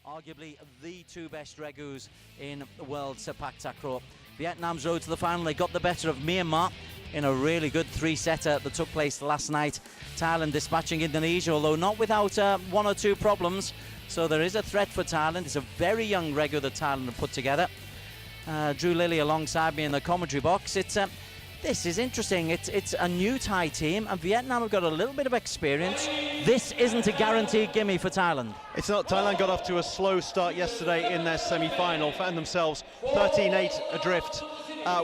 arguably the two best regus in world sepak takraw. Vietnam's road to the final, they got the better of Myanmar in a really good three-setter that took place last night. Thailand dispatching Indonesia, although not without one or two problems. So there is a threat for Thailand. It's a very young regu that Thailand have put together. Drew Lilly alongside me in the commentary box. This is interesting. It's a new Thai team, and Vietnam have got a little bit of experience. This isn't a guaranteed gimme for Thailand. It's not. Thailand got off to a slow start yesterday in their semi-final, found themselves 13-8 adrift.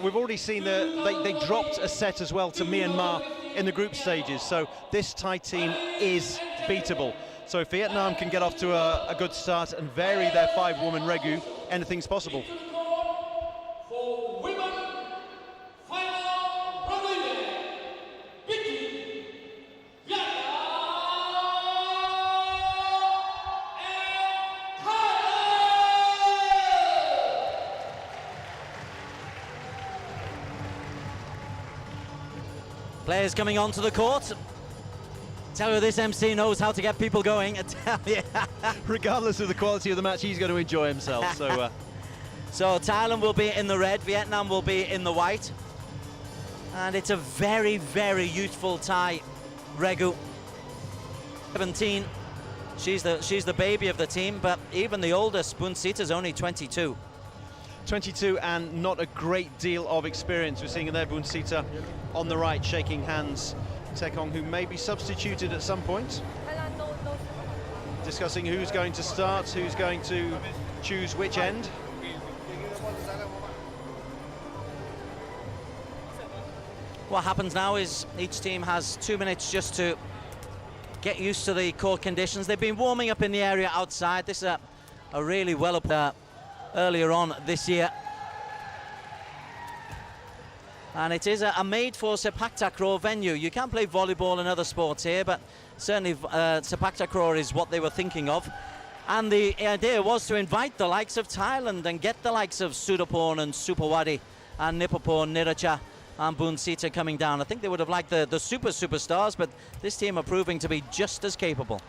We've already seen they dropped a set as well to Myanmar in the group stages, so this Thai team is beatable. So if Vietnam can get off to a good start and vary their 5-woman regu, anything's possible. Players coming onto the court. Tell you this MC knows how to get people going. I tell you. Regardless of the quality of the match, he's going to enjoy himself. So Thailand will be in the red, Vietnam will be in the white. And it's a very, very youthful Thai regu. 17. She's the baby of the team, but even the oldest, Bunsita's only 22. 22 and not a great deal of experience. We're seeing there Bunsita on the right shaking hands. Taekong, who may be substituted at some point. Discussing who's going to start, who's going to choose which end. What happens now is each team has 2 minutes just to get used to the court conditions. They've been warming up in the area outside. This is a really well up earlier on this year. And it is a made-for sepak takraw venue. You can play volleyball and other sports here, but certainly sepak takraw is what they were thinking of. And the idea was to invite the likes of Thailand and get the likes of Sudaporn and Supawadi and Nipaporn, Niracha and Bunsita coming down. I think they would have liked the superstars, but this team are proving to be just as capable.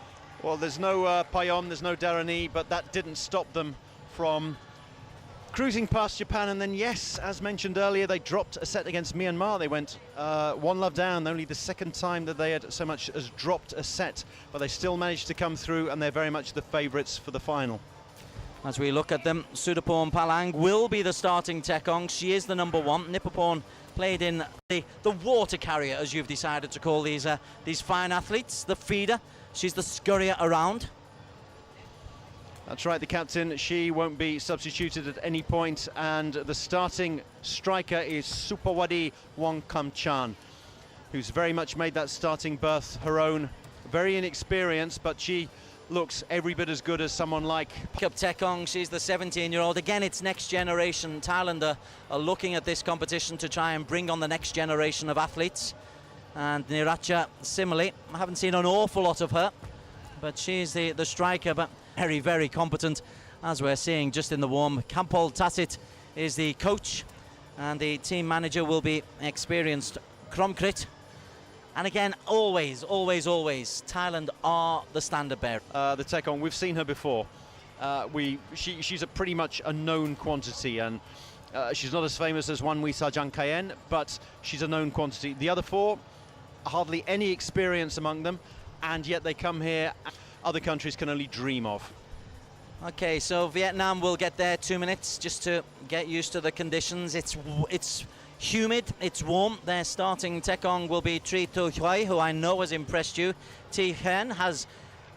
Well, there's no Payom, there's no Darani, but that didn't stop them from cruising past Japan. And then, yes, as mentioned earlier, they dropped a set against Myanmar. They went 1-love down, only the second time that they had so much as dropped a set, but they still managed to come through, and they're very much the favourites for the final. As we look at them, Sudaporn Palang will be the starting Taekong. She is the number one. Nipaporn played in the water carrier, as you've decided to call these fine athletes, the feeder. She's the scurrier around. That's right, the captain, she won't be substituted at any point, and the starting striker is Supawadi Wongkamchan, who's very much made that starting berth her own. Very inexperienced, but she looks every bit as good as someone like Up Taekong, she's the 17-year-old. Again, it's next generation. Thailand are looking at this competition to try and bring on the next generation of athletes. And Niracha, similarly, I haven't seen an awful lot of her, but she's the striker, but very, very competent, as we're seeing just in the warm. Kampol Tasit is the coach, and the team manager will be experienced Kromkrit. And again, always, Thailand are the standard bearer. The Taekong, we've seen her before. She's pretty much a known quantity, and she's not as famous as Wan Wisa Jang Kayen, but she's a known quantity. The other four, hardly any experience among them, and yet they come here other countries can only dream of. Okay, so Vietnam will get their 2 minutes just to get used to the conditions. It's humid, it's warm. Their starting Taekong will be Tri To Huai, who I know has impressed you. Thi Hen has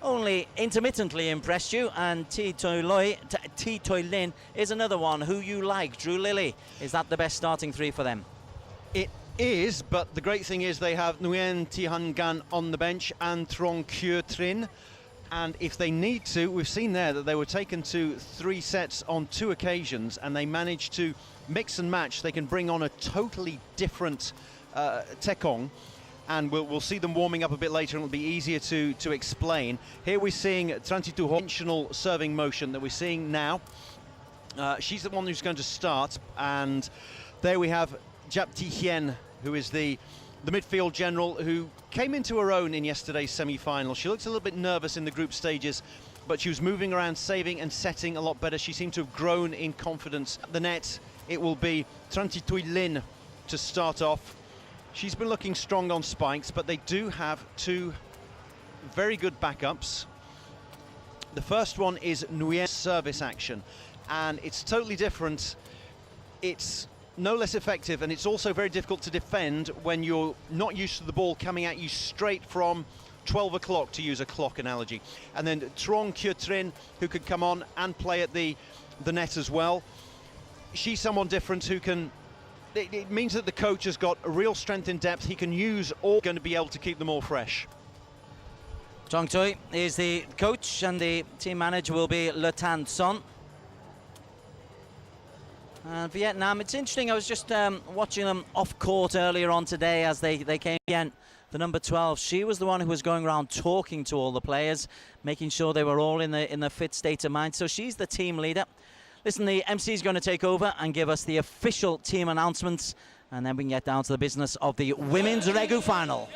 only intermittently impressed you, and Thi Toi Lin is another one who you like. Drew Lilly, is that the best starting three for them? It is, but the great thing is they have Nguyen Thi Han Gan on the bench and Trong Kyo Trin. And if they need to, we've seen there that they were taken to 3 sets on 2 occasions, and they managed to mix and match. They can bring on a totally different Taekong, and we'll see them warming up a bit later, and it'll be easier to explain. Here we're seeing Transitu conventional serving motion that we're seeing now. She's the one who's going to start, and there we have Jap Thi Hien, who is the midfield general, who came into her own in yesterday's semi-final. She looked a little bit nervous in the group stages but she was moving around, saving and setting a lot better. She seemed to have grown in confidence. The net, it will be Trantitui Lin to start off. She's been looking strong on spikes, but they do have two very good backups. The first one is Nguyen's service action, and it's totally different. It's no less effective, and it's also very difficult to defend when you're not used to the ball coming at you straight from 12 o'clock, to use a clock analogy. And then Trong Kyo Trin, who could come on and play at the net as well. She's someone different who can... It means that the coach has got a real strength in depth. He can use all, going to be able to keep them all fresh. Chong Tui is the coach, and the team manager will be Le Tan Son. Vietnam, it's interesting, I was just watching them off court earlier on today as they came in. The number 12, she was the one who was going around talking to all the players, making sure they were all in the fit state of mind. So she's the team leader. Listen, the MC is going to take over and give us the official team announcements, and then we can get down to the business of the women's Regu final.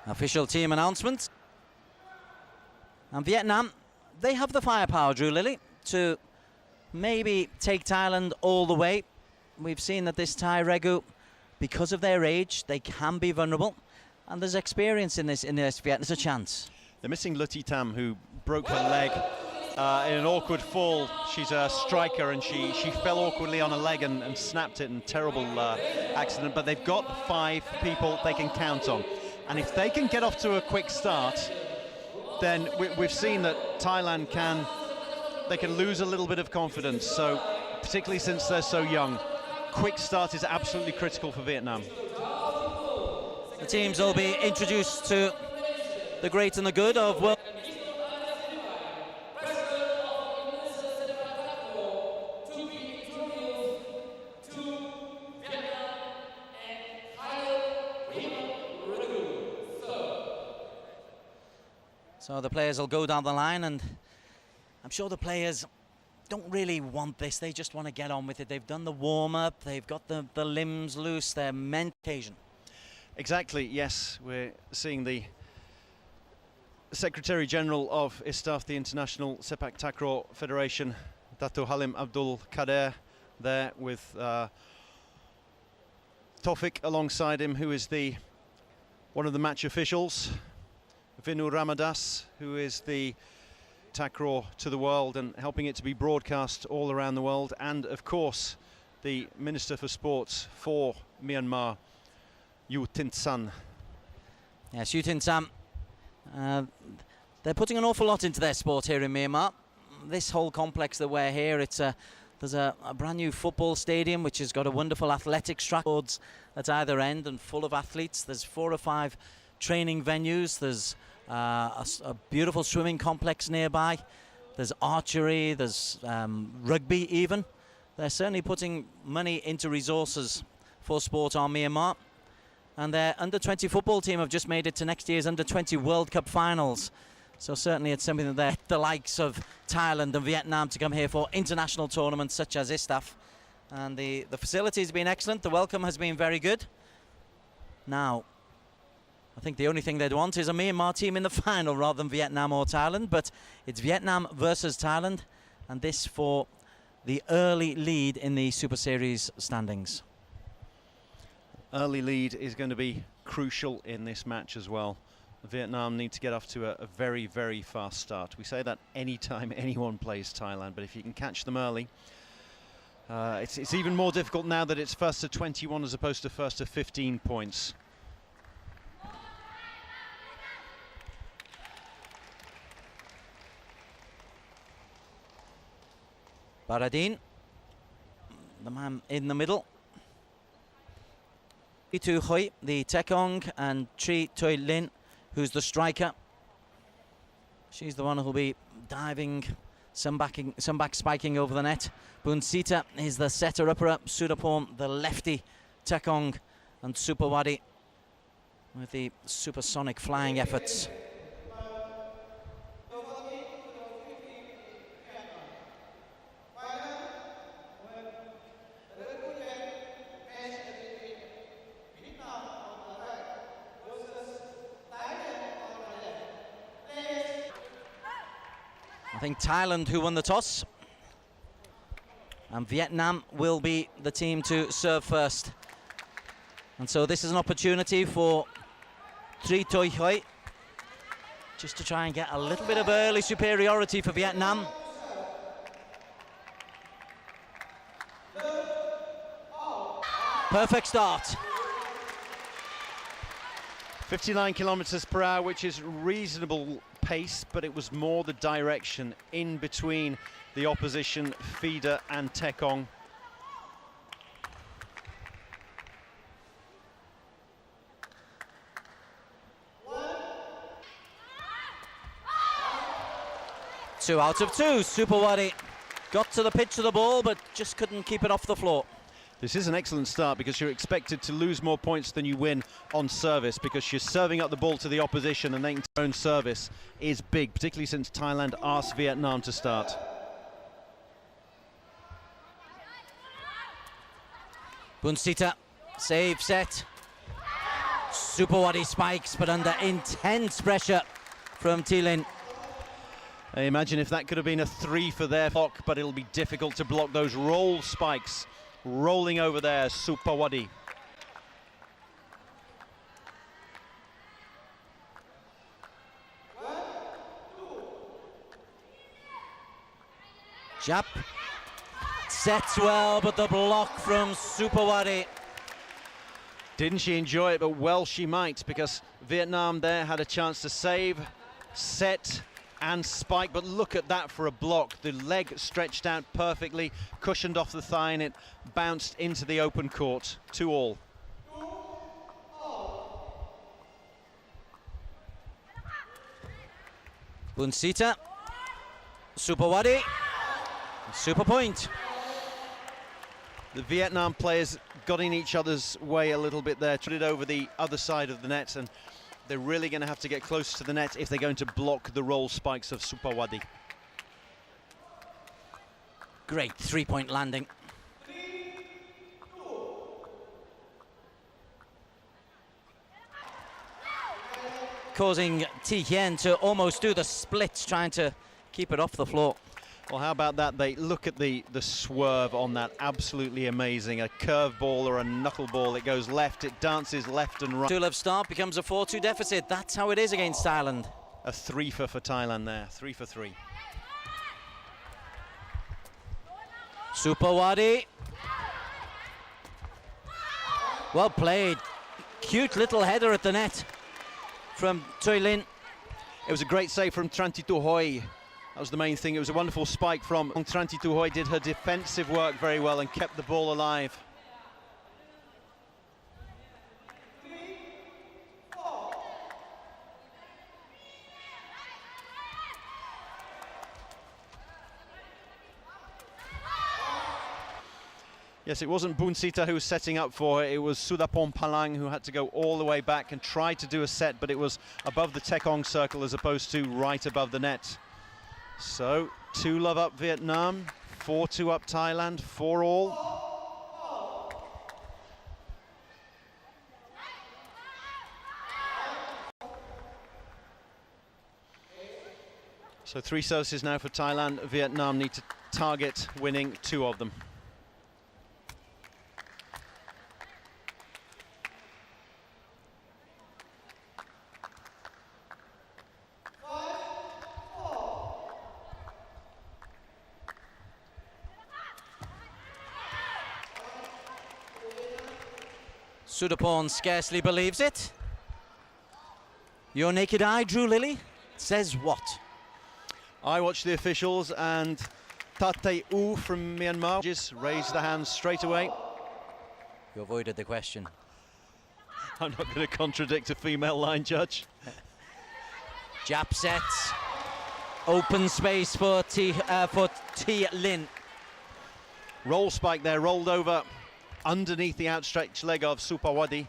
Official team announcement. And Vietnam, they have the firepower, Drew Lilly, to maybe take Thailand all the way. We've seen that this Thai Regu, because of their age, they can be vulnerable. And there's experience in this Vietnam. There's a chance. They're missing Luthi Tam, who broke her leg in an awkward fall. She's a striker, and she fell awkwardly on her leg and snapped it in a terrible accident. But they've got 5 people they can count on. And if they can get off to a quick start, then we've seen that Thailand can lose a little bit of confidence. So, particularly since they're so young, quick start is absolutely critical for Vietnam. The teams will be introduced to the great and the good of world. So the players will go down the line, and I'm sure the players don't really want this. They just want to get on with it. They've done the warm-up, they've got the limbs loose, they're meant occasion. Exactly, yes. We're seeing the Secretary General of ISTAF, the International Sepak Takraw Federation, Dato Halim Abdul Kader, there with Tofik alongside him, who is one of the match officials. Vinu Ramadas, who is the takraw to the world and helping it to be broadcast all around the world, and of course the Minister for Sports for Myanmar, U Tin San. Yes, U Tin San. They're putting an awful lot into their sport here in Myanmar. This whole complex that we're here, there's a brand new football stadium which has got a wonderful athletics track at either end and full of athletes. There's 4 or 5 training venues. There's a beautiful swimming complex nearby. There's archery, there's rugby even. They're certainly putting money into resources for sport on Myanmar. and their under-20 football team have just made it to next year's under-20 World Cup finals. So certainly it's something that they're the likes of Thailand and Vietnam to come here for international tournaments such as ISTAF. And the facilities have been excellent, the welcome has been very good. Now, I think the only thing they'd want is a Myanmar team in the final rather than Vietnam or Thailand, but it's Vietnam versus Thailand, and this for the early lead in the Super Series standings. Early lead is going to be crucial in this match as well. Vietnam need to get off to a very, very fast start. We say that anytime anyone plays Thailand, but if you can catch them early, it's even more difficult now that it's first to 21 as opposed to first to 15 points. Baradin, the man in the middle. Tu Hoi, the Tekong, and Tri Toi Lin, who's the striker. She's the one who'll be diving, some back spiking over the net. Bunsita is the setter-upper, Sudapon, the lefty, Tekong, and Supawadi with the supersonic flying efforts. I think Thailand who won the toss, and Vietnam will be the team to serve first. And so this is an opportunity for Tri Toi Hoi just to try and get a little bit of early superiority for Vietnam. Perfect start. 59 kilometers per hour, which is reasonable pace, but it was more the direction in between the opposition feeder and Tekong. Two out of two. Supawadi got to the pitch of the ball, but just couldn't keep it off the floor. This is an excellent start because you're expected to lose more points than you win on service, because you're serving up the ball to the opposition, and then their own service is big, particularly since Thailand asked Vietnam to start. Bunsita, save set. Supawadi spikes, but under intense pressure from Thilin. I imagine if that could have been a 3 for their block, but it'll be difficult to block those roll spikes. Rolling over there, Supawadi. Jap sets well, but the block from Supawadi. Didn't she enjoy it? But well she might, because Vietnam there had a chance to save, set and spike, but look at that for a block. The leg stretched out perfectly, cushioned off the thigh, and it bounced into the open court. 2-all. Bunsita, Supawadi, super point. The Vietnam players got in each other's way a little bit there, tried it over the other side of the net, and they're really going to have to get close to the net if they're going to block the roll spikes of Supawadi. Great three-point landing. Causing Thi Hien to almost do the splits, trying to keep it off the floor. Well, how about that? They look at the swerve on that, absolutely amazing. A curve ball or a knuckleball, it goes left, it dances left and right. Two-love start becomes a 4-2 deficit. That's how it is against Thailand. A 3 for Thailand there, 3 for 3. Supawadi. Well played. Cute little header at the net from Toi Lin. It was a great save from Tranti Tu Hoi. That was the main thing. It was a wonderful spike from Tranti Tu Hoi. Did her defensive work very well and kept the ball alive. Yes, it wasn't Bunsita who was setting up for her, it was Sudapon Palang who had to go all the way back and try to do a set, but it was above the Tekong circle as opposed to right above the net. So, 2-love up Vietnam, 4-2 up Thailand, 4-all. So 3 services now for Thailand. Vietnam need to target winning 2 of them. Sudapon scarcely believes it. Your naked eye, Drew Lilly, says what? I watched the officials and Tate U from Myanmar just raised the hands straight away. You avoided the question. I'm not going to contradict a female line judge. Jap sets. Open space for T Lin. Roll spike there, rolled over underneath the outstretched leg of Supawadi,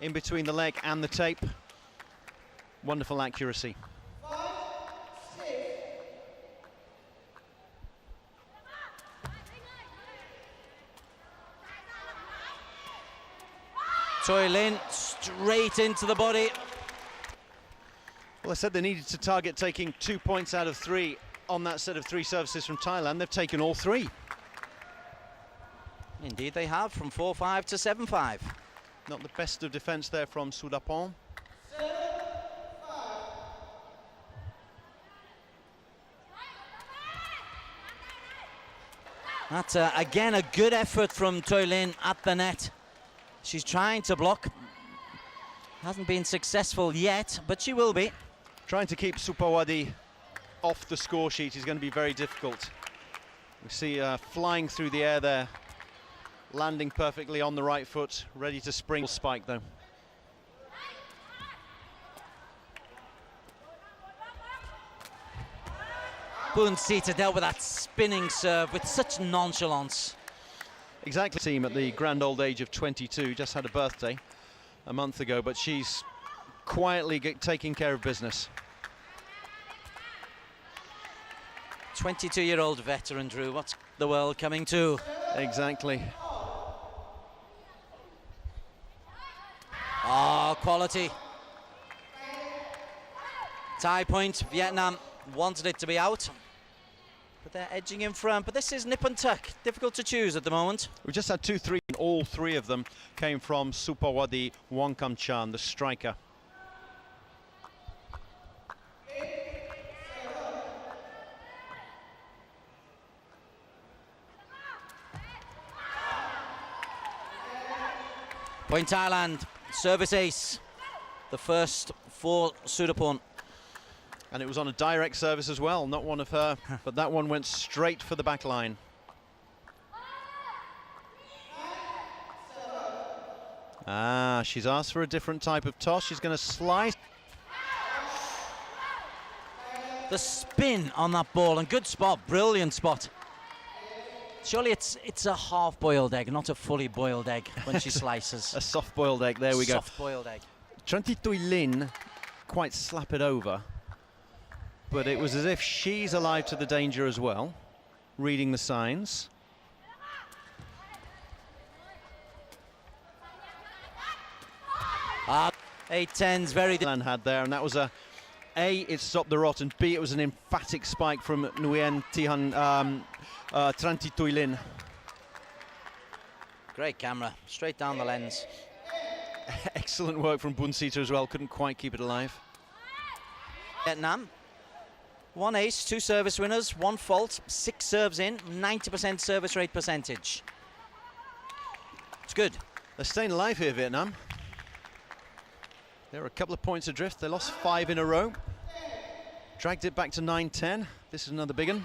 in between the leg and the tape. Wonderful accuracy. Toi Lin straight into the body. Well, I said they needed to target taking 2 points out of 3 on that set of 3 services from Thailand. They've taken all 3. Indeed they have, from 4-5 to 7-5. Not the best of defence there from Sudapon. That's again a good effort from Toi Lin at the net. She's trying to block. Hasn't been successful yet, but she will be. Trying to keep Supawadi off the score sheet is going to be very difficult. We see flying through the air there, landing perfectly on the right foot, ready to spring. Spike though. Bunsita dealt with that spinning serve with such nonchalance. Exactly. Team at the grand old age of 22, just had a birthday a month ago, but she's quietly taking care of business. 22-year-old veteran, Drew. What's the world coming to? Exactly. Oh, quality. Tie point. Vietnam wanted it to be out, but they're edging in front. But this is nip and tuck. Difficult to choose at the moment. We just had 2-3, and all 3 of them came from Supawadi Wongkam-chan, the striker. Point Thailand, service ace. The first for Sudapon. And it was on a direct service as well, not one of her, but that one went straight for the back line. Ah, she's asked for a different type of toss. She's going to slice. The spin on that ball, and good spot, brilliant spot. Surely it's a half-boiled egg, not a fully boiled egg when she slices. A soft-boiled egg, there we go. Soft-boiled egg. Toi Lin quite slap it over, but it was as if she's alive to the danger as well, reading the signs. Ah, 8-10's very... Had there, and that was A, it stopped the rot, and B, it was an emphatic spike from Nguyen Toi Lin. Great camera, straight down the lens. Excellent work from Bunsita as well, couldn't quite keep it alive. Vietnam, 1 ace, 2 service winners, 1 fault, 6 serves in, 90% service rate percentage. It's good. They're staying alive here, Vietnam. They're a couple of points adrift. They lost 5 in a row. Dragged it back to 9-10. This is another big one.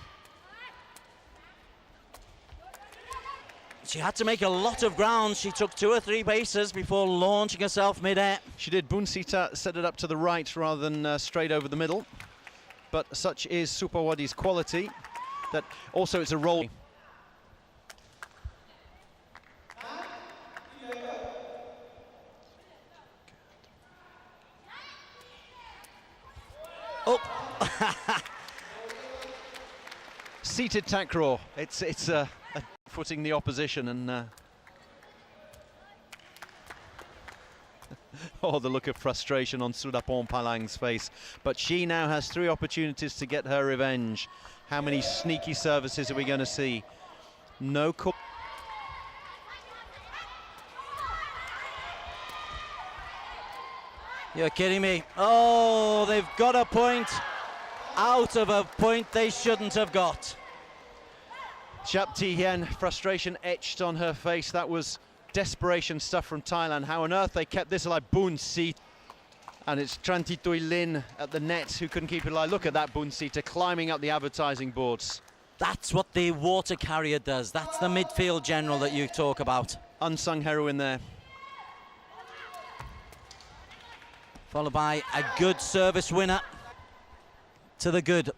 She had to make a lot of ground. She took 2 or 3 bases before launching herself mid-air. She did. Bunsita set it up to the right rather than straight over the middle. But such is Supawadi's quality that also it's a roll. Seated takraw. It's footing the opposition, and oh, the look of frustration on Sudapon Palang's face. But she now has 3 opportunities to get her revenge. How many sneaky services are we going to see? No call. You're kidding me. Oh, they've got a point out of a point they shouldn't have got. Chap Thi Hien, frustration etched on her face. That was desperation stuff from Thailand. How on earth they kept this alive? Boon Sita. And it's Trantitui Lin at the net who couldn't keep it alive. Look at that, Boon Sita climbing up the advertising boards. That's what the water carrier does. That's the midfield general that you talk about. Unsung heroine there. Followed by a good service winner to the good.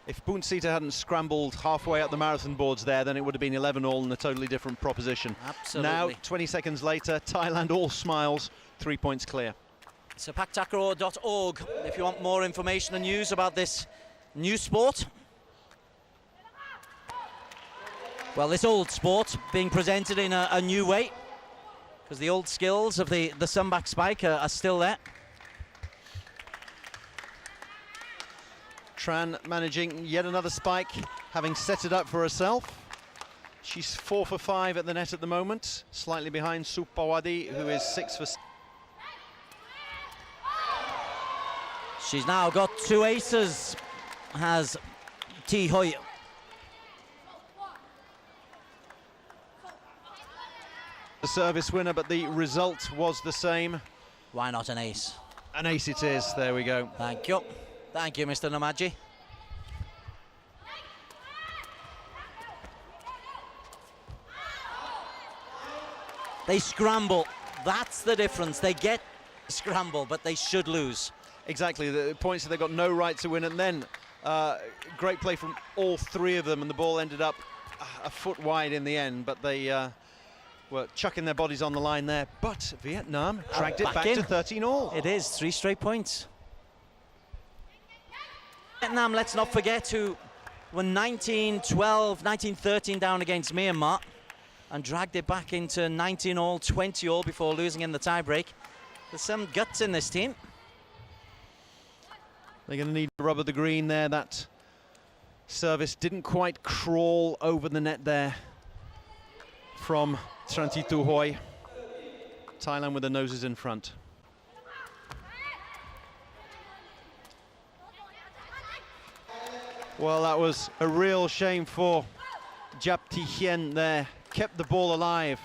If Boon Sita hadn't scrambled halfway up the marathon boards there, then it would have been 11-all and a totally different proposition. Absolutely. Now, 20 seconds later, Thailand all smiles, 3 points clear. Sepaktakraw.org if you want more information and news about this new sport. Well, this old sport being presented in a new way, because the old skills of the sunback spike are still there. Tran managing yet another spike, having set it up for herself. She's 4 for 5 at the net at the moment, slightly behind Supawadi, who is 6 for 6. She's now got 2 aces, has Thi Hoi. The service winner, but the result was the same. Why not an ace? An ace it is, there we go. Thank you. Thank you, Mr. Namaji. They scramble. That's the difference. They get scramble, but they should lose. Exactly, the points that they've got no right to win, and then great play from all 3 of them, and the ball ended up a foot wide in the end, but they were chucking their bodies on the line there. But Vietnam dragged it back to 13-all. It is 3 straight points. Vietnam, let's not forget, who were 19-12, 19-13 down against Myanmar and dragged it back into 19-all, 20-all before losing in the tiebreak. There's some guts in this team. They're going to need to rubber the green there. That service didn't quite crawl over the net there from Trantitui Hoi. Thailand with the noses in front. Well, that was a real shame for Jap Thi Hien there. Kept the ball alive.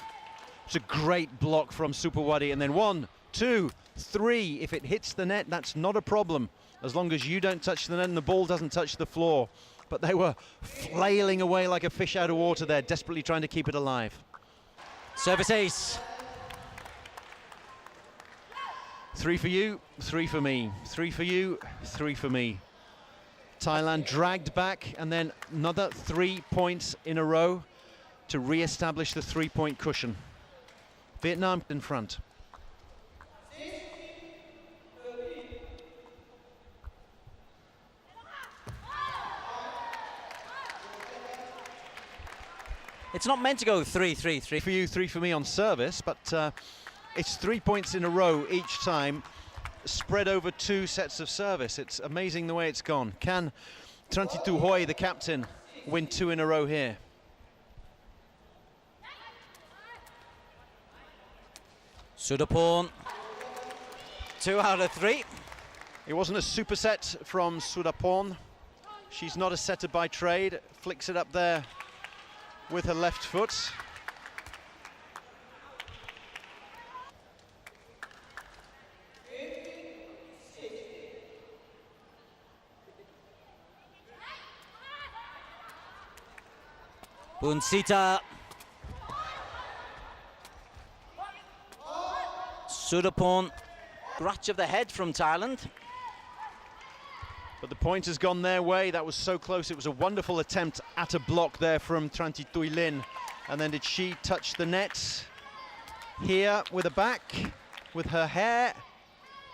It's a great block from Supawadi. And then 1, 2, 3. If it hits the net, that's not a problem, as long as you don't touch the net and the ball doesn't touch the floor. But they were flailing away like a fish out of water there, desperately trying to keep it alive. Service ace. 3 for you, 3 for me. 3 for you, 3 for me. Thailand dragged back, and then another 3 points in a row to re-establish the 3-point cushion. Vietnam in front. It's not meant to go 3-3-3. 3 for you, 3 for me on service, but it's 3 points in a row each time, spread over 2 sets of service. It's amazing the way it's gone. Can Trantitui Hoi, the captain, win 2 in a row here? Sudapon, 2 out of 3. It wasn't a superset from Sudapon. She's not a setter by trade. Flicks it up there with her left foot. Boon Sita. Sudapon, scratch of the head from Thailand. But the point has gone their way. That was so close. It was a wonderful attempt at a block there from Trantitui Lin. And then did she touch the net here with a back, with her hair?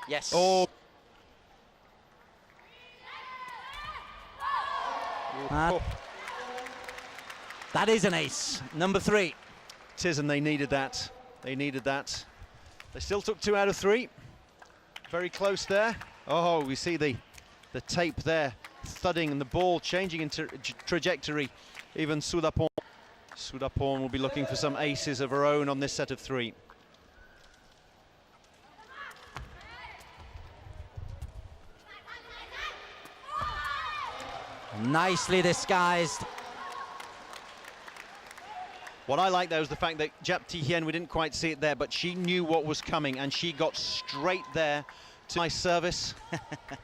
Yes. Oh. That is an ace, number 3. It is, and they needed that. They needed that. They still took 2 out of 3. Very close there. Oh, we see the tape there thudding and the ball changing into trajectory. Even Sudaporn will be looking for some aces of her own on this set of 3. Nicely disguised. What I like, though, is the fact that Jap Ti-hien, we didn't quite see it there, but she knew what was coming, and she got straight there to nice service,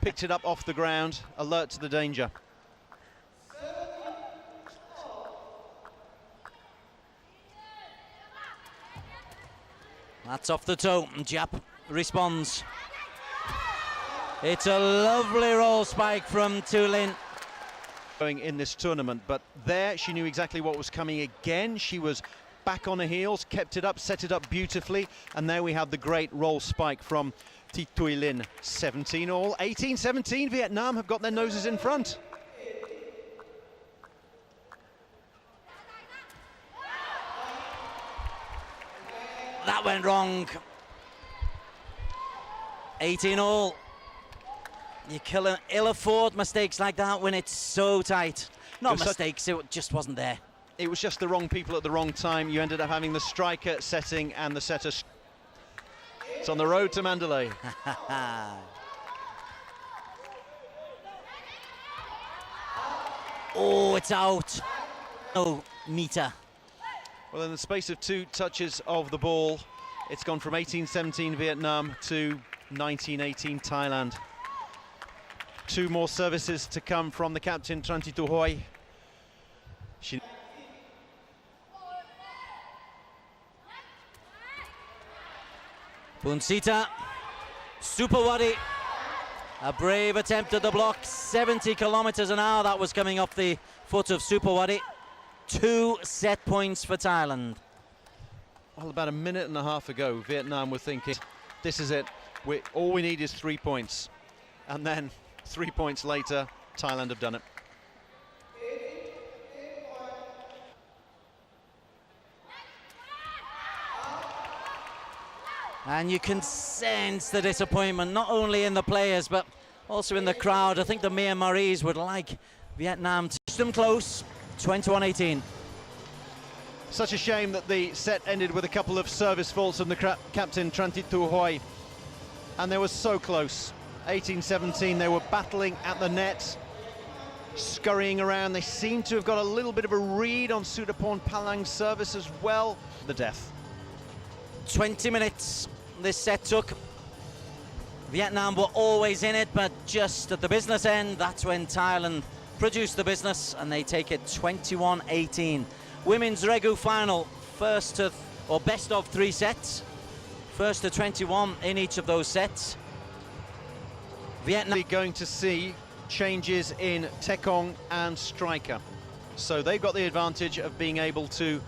picked it up off the ground, alert to the danger. That's off the toe, and Jap responds. It's a lovely roll spike from Tulin. Going in this tournament, but there she knew exactly what was coming again. She was back on her heels, kept it up, set it up beautifully, and there we have the great roll spike from Thi Thuy Linh. 17 all, 18-17. Vietnam have got their noses in front. That went wrong. 18 all. You ill afford mistakes like that when it's so tight. Not mistakes, it just wasn't there. It was just the wrong people at the wrong time. You ended up having the striker setting and the setter. It's on the road to Mandalay. Oh, it's out. Oh, meter. Well, in the space of 2 touches of the ball, it's gone from 18-17 Vietnam to 19-18 Thailand. 2 more services to come from the captain, Tran Thi Thu Hoi. Punsita, Super Wadi. A brave attempt at the block, 70 kilometers an hour. That was coming off the foot of Super Wadi. 2 set points for Thailand. Well, about a minute and a half ago, Vietnam were thinking, this is it. All we need is 3 points. And then 3 points later, Thailand have done it. And you can sense the disappointment, not only in the players, but also in the crowd. I think the Myanmarese would like Vietnam to push them close, 21-18. Such a shame that the set ended with a couple of service faults from the captain, Tran Thi Thu Hoi. And they were so close. 18-17, they were battling at the net, scurrying around. They seem to have got a little bit of a read on Sudaporn Palang's service as well. The death. 20 minutes this set took. Vietnam were always in it, but just at the business end, that's when Thailand produced the business, and they take it 21-18. Women's Regu final, best of 3 sets. First to 21 in each of those sets. Vietnam going to see changes in Tekong and striker. So they've got the advantage of being able to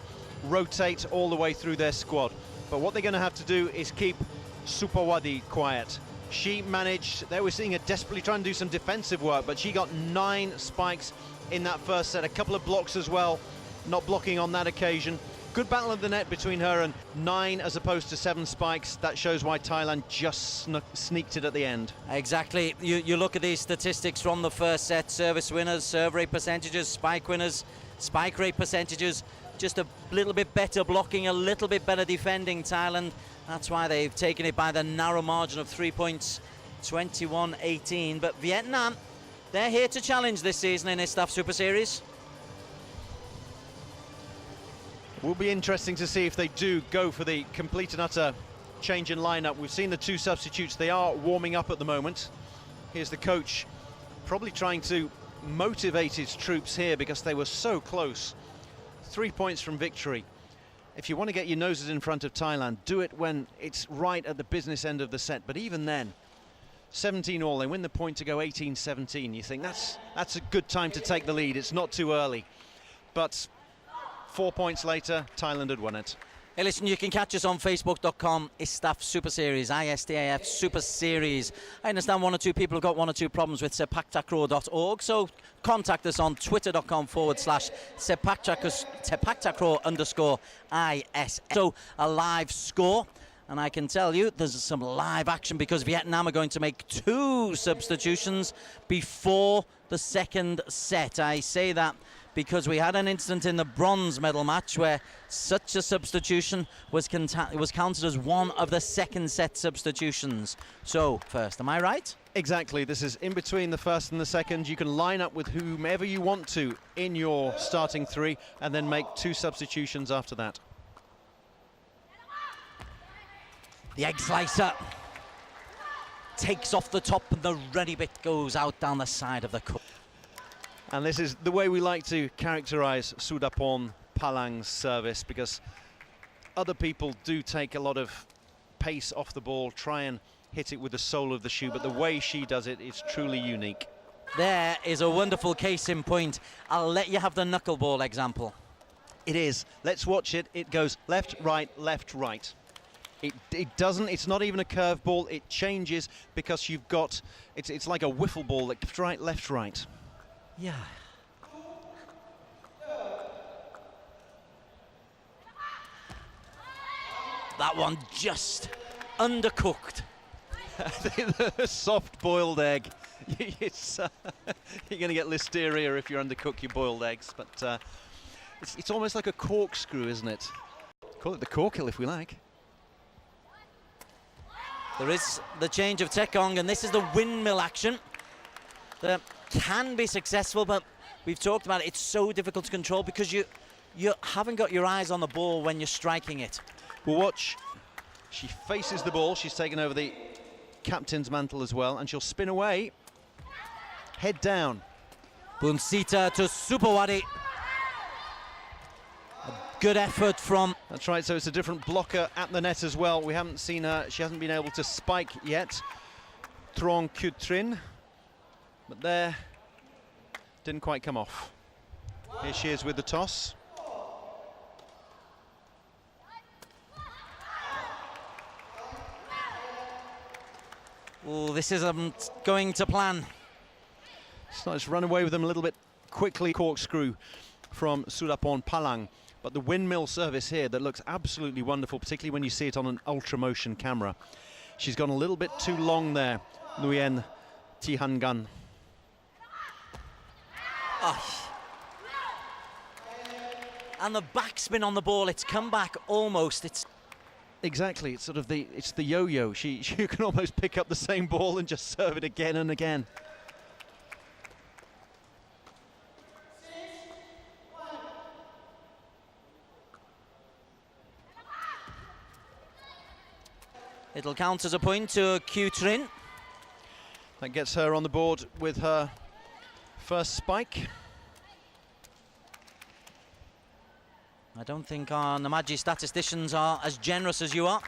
rotate all the way through their squad. But what they're going to have to do is keep Supawadi quiet. She managed, they were seeing her desperately trying to do some defensive work, but she got 9 spikes in that first set, a couple of blocks as well, not blocking on that occasion. Good battle of the net between her, and 9 as opposed to 7 spikes. That shows why Thailand just sneaked it at the end. Exactly. You look at these statistics from the first set: service winners, serve rate percentages, spike winners, spike rate percentages. Just a little bit better blocking, a little bit better defending, Thailand. That's why they've taken it by the narrow margin of 3 points, 21-18. But Vietnam, they're here to challenge this season in ISTAF Super Series. Will be interesting to see if they do go for the complete and utter change in lineup. We've seen the 2 substitutes. They are warming up at the moment. Here's the coach probably trying to motivate his troops here because they were so close. 3 points from victory. If you want to get your noses in front of Thailand, do it when it's right at the business end of the set. But even then, 17 all, they win the point to go 18-17. You think that's a good time to take the lead. It's not too early. But 4 points later, Thailand had won it. Hey, listen, you can catch us on facebook.com, ISTAF Super Series, ISTAF Super Series. I understand one or two people have got one or two problems with sepaktakraw.org, so contact us on twitter.com/sepaktakraw_IS. So, a live score, and I can tell you there's some live action because Vietnam are going to make 2 substitutions before the second set. I say that because we had an incident in the bronze medal match where such a substitution was counted as one of the second set substitutions. So, first, am I right? Exactly, this is in between the first and the second. You can line up with whomever you want to in your starting 3 and then make 2 substitutions after that. The egg slicer takes off the top and the ready bit goes out down the side of the cup. And this is the way we like to characterise Sudapon Palang's service, because other people do take a lot of pace off the ball, try and hit it with the sole of the shoe, but the way she does it is truly unique. There is a wonderful case in point. I'll let you have the knuckleball example. It is. Let's watch it. It goes left, right, left, right. It doesn't, it's not even a curve ball. It changes because you've got, it's like a wiffle ball, left, right, left, right. Yeah. That one just undercooked. The soft-boiled egg. It's, you're going to get listeria if you undercook your boiled eggs, but it's almost like a corkscrew, isn't it? Call it the corkill if we like. There is the change of tekong, and this is the windmill action that can be successful, but we've talked about it. It's so difficult to control because you haven't got your eyes on the ball when you're striking it. Well, watch. She faces the ball. She's taken over the captain's mantle as well, and she'll spin away. Head down. Bunsita to Supawati. A good effort from... That's right, so it's a different blocker at the net as well. We haven't seen her. She hasn't been able to spike yet. Trong Kutrin. But there, didn't quite come off. Here she is with the toss. Oh, this isn't going to plan. So let's run away with them a little bit quickly. Corkscrew from Sudapon Palang. But the windmill service here that looks absolutely wonderful, particularly when you see it on an ultra motion camera. She's gone a little bit too long there, Nguyen Tihangan. Oh. And the backspin on the ball, it's come back almost. It's exactly, it's sort of the yo-yo. She can almost pick up the same ball and just serve it again and again. It'll count as a point to Kutrin. That gets her on the board with her first spike. I don't think our Namaji statisticians are as generous as you are.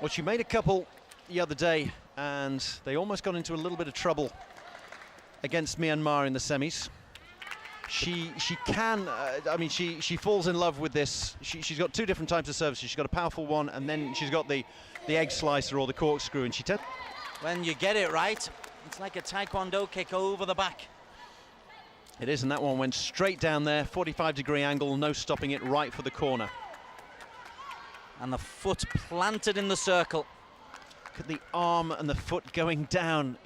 Well, she made a couple the other day, and they almost got into a little bit of trouble against Myanmar in the semis. She can, I mean, she falls in love with this. She's got 2 different types of services. She's got a powerful one, and then she's got the egg slicer or the corkscrew, and when you get it right, it's like a taekwondo kick over the back. It is, and that one went straight down there, 45-degree angle, no stopping it, right for the corner. And the foot planted in the circle. Look at the arm and the foot going down.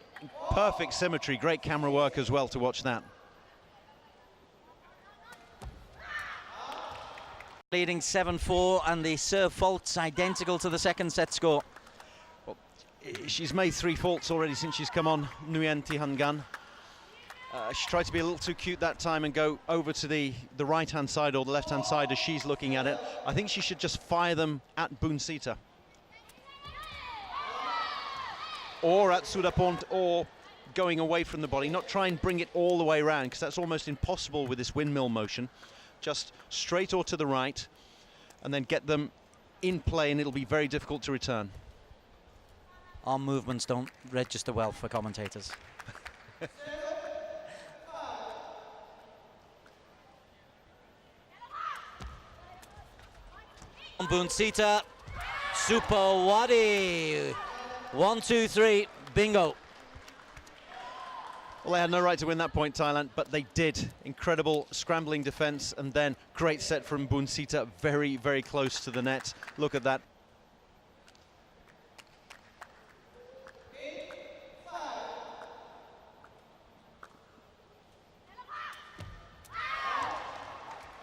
Perfect symmetry, great camera work as well to watch that. Leading 7-4, and the serve fault's identical to the second set score. Well, she's made 3 faults already since she's come on, Nguyen Tihangan. She tried to be a little too cute that time and go over to the right-hand side or the left-hand side as she's looking at it. I think she should just fire them at Bunsita. Or at Sudapont, or going away from the body. Not try and bring it all the way around, because that's almost impossible with this windmill motion. Just straight or to the right, and then get them in play, and it'll be very difficult to return. Our movements don't register well for commentators. Bunsita, Super Wadi. 1, 2, 3, bingo. Well, they had no right to win that point, Thailand, but they did. Incredible scrambling defence, and then great set from Bunsita, very, very close to the net. Look at that.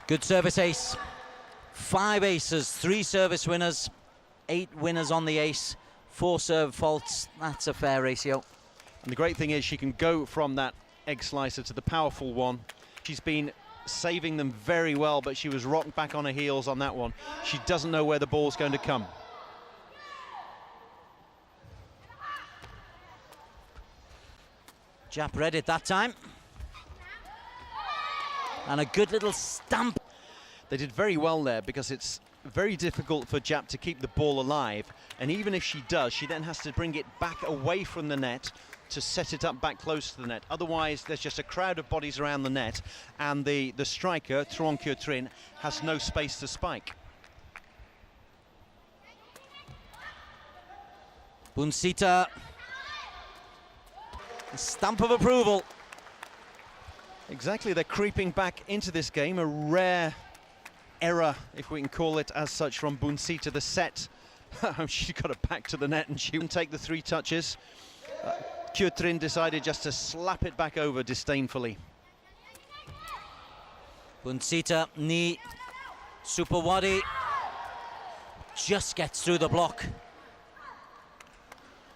Good service ace. 5 aces, 3 service winners, 8 winners on the ace, 4 serve faults. That's a fair ratio. And the great thing is she can go from that egg slicer to the powerful one. She's been saving them very well, but she was rocked back on her heels on that one. She doesn't know where the ball's going to come. Jap read it that time. And a good little stamp. They did very well there, because it's very difficult for Jap to keep the ball alive, and even if she does, she then has to bring it back away from the net to set it up back close to the net. Otherwise, there's just a crowd of bodies around the net, and the striker, Truong Kyo Trin, has no space to spike. Bunsita, a stamp of approval. Exactly, they're creeping back into this game, a rare error, if we can call it as such, from Bunsita. The set, she got it back to the net and she wouldn't take the 3 touches. Kyo Trin decided just to slap it back over disdainfully. Bunsita, knee, Super Wadi, just gets through the block.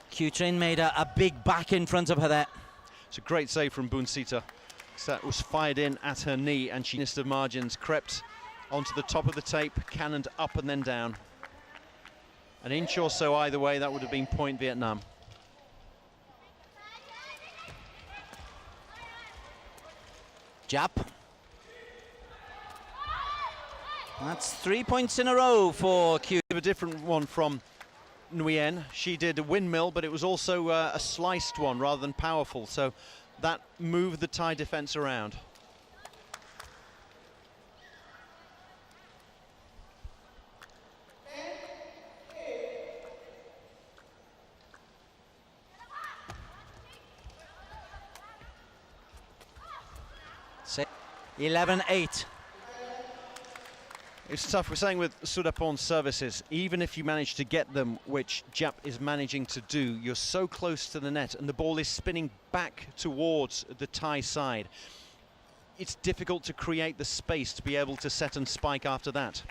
Kyo Trin made a big back in front of her there. It's a great save from Bunsita. That was fired in at her knee, and she missed the margins, crept onto the top of the tape, cannoned up and then down. An inch or so either way, that would have been point Vietnam. Jap. That's 3 points in a row for Q. A different one from Nguyen. She did a windmill, but it was also a sliced one rather than powerful, so that moved the Thai defence around. Say 11-8. It's tough. We're saying with Sudapon services, even if you manage to get them, which Jap is managing to do, you're so close to the net and the ball is spinning back towards the Thai side. It's difficult to create the space to be able to set and spike after that.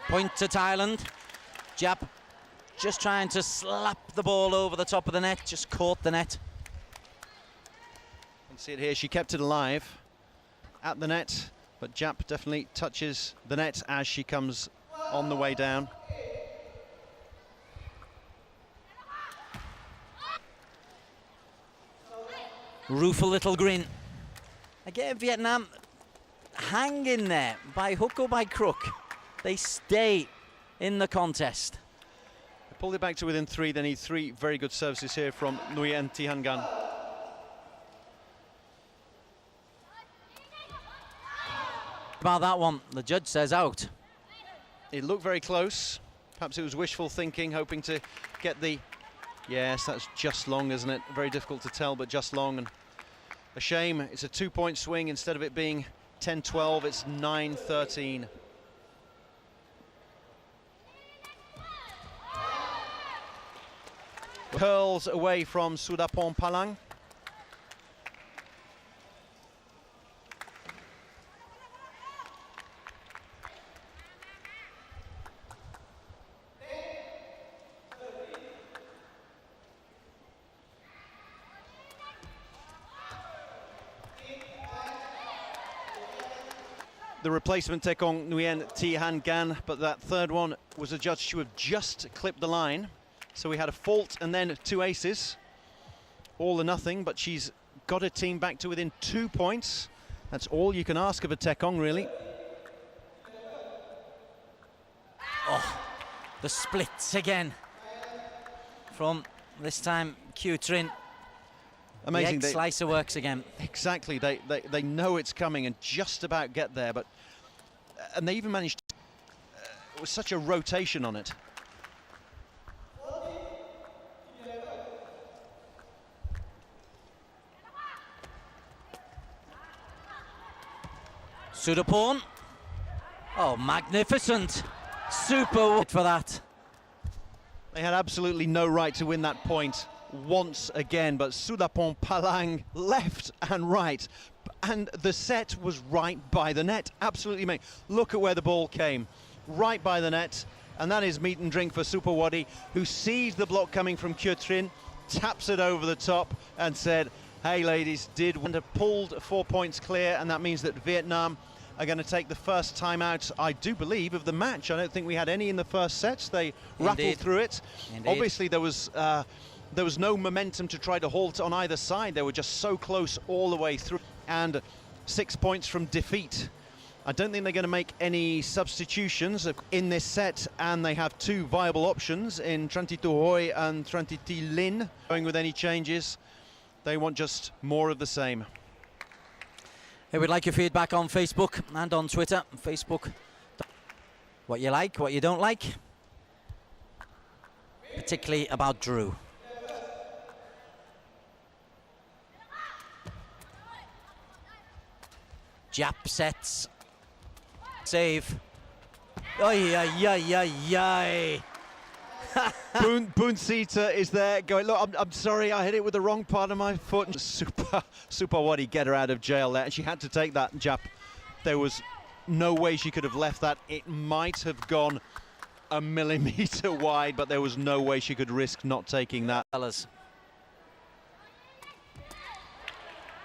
Point to Thailand. Jap just trying to slap the ball over the top of the net, just caught the net. You can see it here, she kept it alive at the net, but Jap definitely touches the net as she comes on the way down. Rueful little grin. Again, Vietnam hang in there by hook or by crook. They stay in the contest. Pulled it back to within 3. They need 3 very good services here from Nguyen Thi Gan. About that one, the judge says out. It looked very close. Perhaps it was wishful thinking, hoping to get the... Yes, that's just long, isn't it? Very difficult to tell, but just long. And a shame, it's a 2-point swing. Instead of it being 10-12, it's 9-13. Curls away from Sudapon Palang. The replacement Tekong Nguyen Thi Gan, but that third one was adjudged to have just clipped the line. So we had a fault and then 2 aces, all or nothing, but she's got a team back to within 2 points. That's all you can ask of a Taekong, really. Oh, the splits again from this time Kyu Trin. Amazing. The egg slicer works again. Exactly. They know it's coming and just about get there, but and they even managed to, it was such a rotation on it. Sudapon. Oh, magnificent. Super for that. They had absolutely no right to win that point once again, but Sudapon, Palang, left and right. And the set was right by the net. Absolutely amazing. Look at where the ball came. Right by the net. And that is meat and drink for Supawadi, who sees the block coming from Kyu Trin, taps it over the top and said, hey ladies, and have pulled 4 points clear, and that means that Vietnam are going to take the first time out, I do believe, of the match. I don't think we had any in the first sets. They rattled through it. Indeed. Obviously there was no momentum to try to halt on either side. They were just so close all the way through, and 6 points from defeat. I don't think they're going to make any substitutions in this set, and they have 2 viable options in Trantituhoi and Trantitilin. Going with any changes, they want just more of the same. Hey, we'd like your feedback on Facebook and on Twitter. Facebook, what you like, what you don't like, particularly about Drew. Jap sets. Save. Ay, ay, ay, ay, ay. Bunsita is there going, look, I'm sorry, I hit it with the wrong part of my foot. Super Wadi get her out of jail there, and she had to take that Jap. There was no way she could have left that. It might have gone a millimeter wide, but there was no way she could risk not taking that.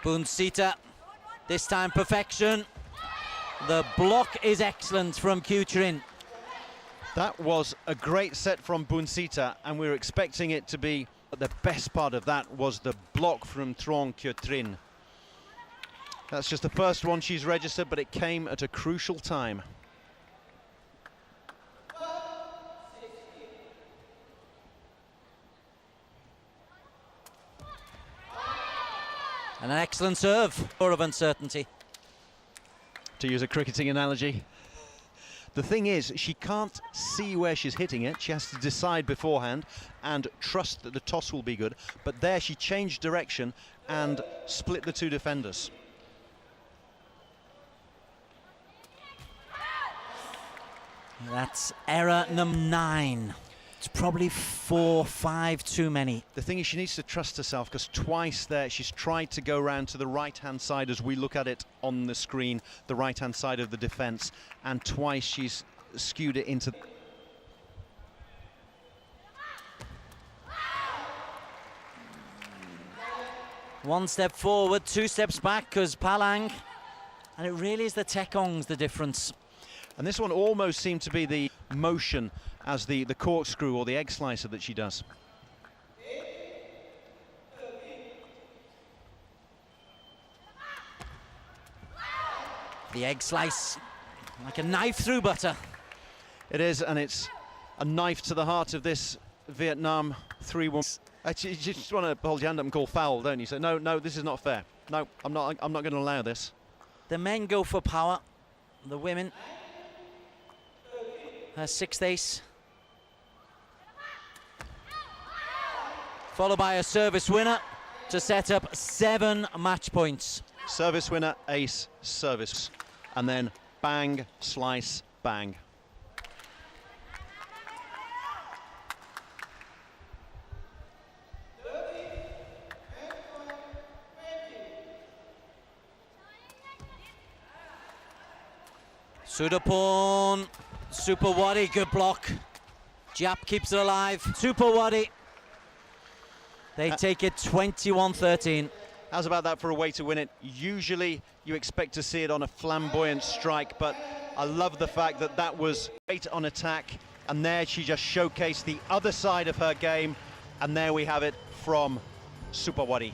Bunsita, this time perfection. The block is excellent from Kyu Trin. That was a great set from Bunsita, and we were expecting it to be, but the best part of that was the block from Trong Kyu Trin. That's just the first one she's registered, but it came at a crucial time. And an excellent serve, or of uncertainty. To use a cricketing analogy. The thing is, she can't see where she's hitting it. She has to decide beforehand and trust that the toss will be good. But there she changed direction and split the 2 defenders. That's error number 9. It's probably 4, 5 too many. The thing is, she needs to trust herself, because twice there she's tried to go round to the right-hand side as we look at it on the screen, the right-hand side of the defence, and twice she's skewed it into... One step forward, 2 steps back, because Palang, and it really is the Taekongs the difference. And this one almost seemed to be the motion as the corkscrew or the egg slicer that she does. The egg slice, like a knife through butter. It is, and it's a knife to the heart of this Vietnam 3-1. Actually, you just want to hold your hand up and call foul, don't you? Say, no, no, this is not fair. No, I'm not going to allow this. The men go for power. The women. Her 6th ace. Followed by a service winner to set up 7 match points. Service winner, ace, service. And then bang, slice, bang. Sudapon, Supawadi, good block. Jap keeps it alive. Supawadi. They take it 21-13. How's about that for a way to win it? Usually you expect to see it on a flamboyant strike, but I love the fact that that was great on attack, and there she just showcased the other side of her game, and there we have it from Supawadi.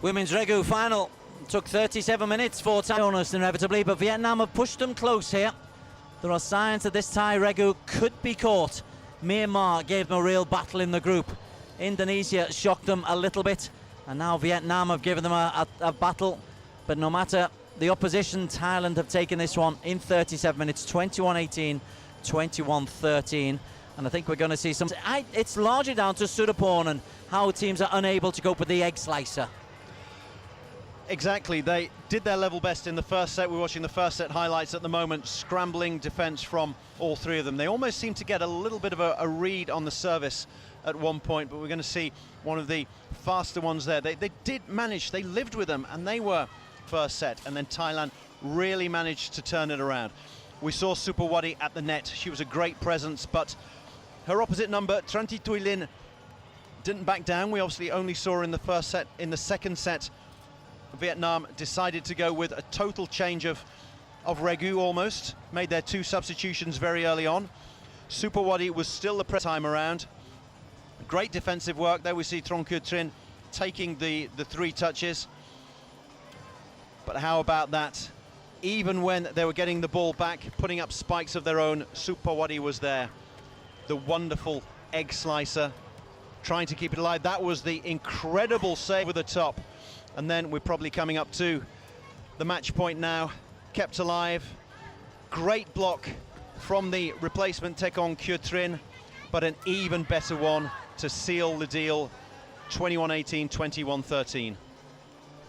Women's Regu final took 37 minutes for Thailand inevitably, but Vietnam have pushed them close here. There are signs that this Thai Regu could be caught. Myanmar gave them a real battle in the group. Indonesia shocked them a little bit, and now Vietnam have given them a battle. But no matter the opposition, Thailand have taken this one in 37 minutes, 21-18, 21-13. And I think we're going to see some... It's largely down to Sudapon and how teams are unable to cope with the egg slicer. Exactly, they did their level best in the first set. We're watching the first set highlights at the moment. Scrambling defence from all three of them. They almost seem to get a little bit of a read on the service at one point, but we're going to see one of the faster ones there. They did manage, they lived with them, and they were first set, and then Thailand really managed to turn it around. We saw Supawati at the net. She was a great presence, but her opposite number, Tranti Tuilin, didn't back down. We obviously only saw her in the first set. In the second set, Vietnam decided to go with a total change of Regu almost. Made their two substitutions very early on. Supawati was still the press time around. Great defensive work. There we see Trong Kyu Trin taking the three touches. But how about that? Even when they were getting the ball back, putting up spikes of their own, Supawati was there. The wonderful egg slicer, trying to keep it alive. That was the incredible save over the top. And then we're probably coming up to the match point now. Kept alive. Great block from the replacement Tekong Kyu Trin, but an even better one to seal the deal. 21-18, 21-13.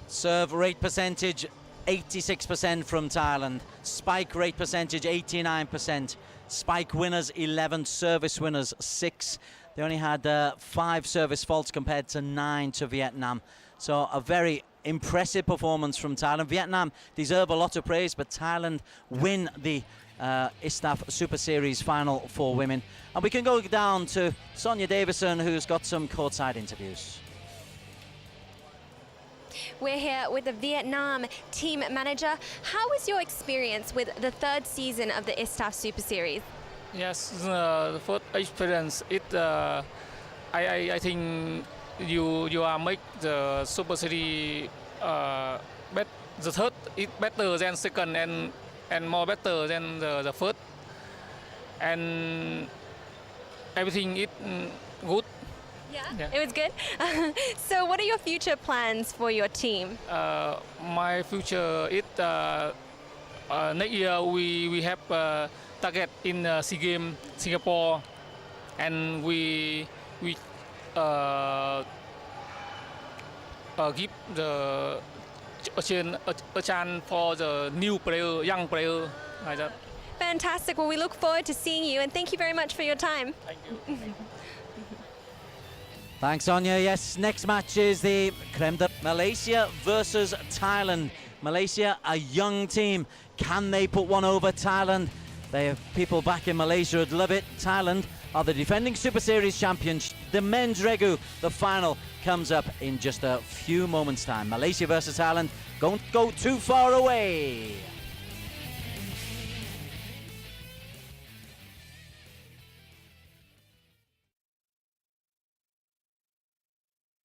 Serve rate percentage 86% from Thailand. Spike rate percentage 89%. Spike winners 11, service winners 6. They only had 5 service faults compared to 9 to Vietnam. So a very impressive performance from Thailand. Vietnam deserve a lot of praise, but Thailand win the ISTAF Super Series final for women. And we can go down to Sonia Davison, who's got some courtside interviews. We're here with the Vietnam team manager. How was your experience with the 3rd season of the ISTAF Super Series? Yes, the first experience, I think you are make the Super Series the third is better than second and more better than the first, and everything is good. Yeah, it was good. So what are your future plans for your team? My future is next year we have target in SEA Games Singapore, and we give a chance for the new player, young player, like that. Fantastic. Well, we look forward to seeing you, and thank you very much for your time. Thank you. Thanks, Sonia. Yes, next match is the Creme de Malaysia versus Thailand. Malaysia, a young team. Can they put one over Thailand? They have people back in Malaysia who'd love it. Thailand are the defending Super Series champions. The men's Regu, the final, comes up in just a few moments' time. Malaysia versus Thailand. Don't go too far away.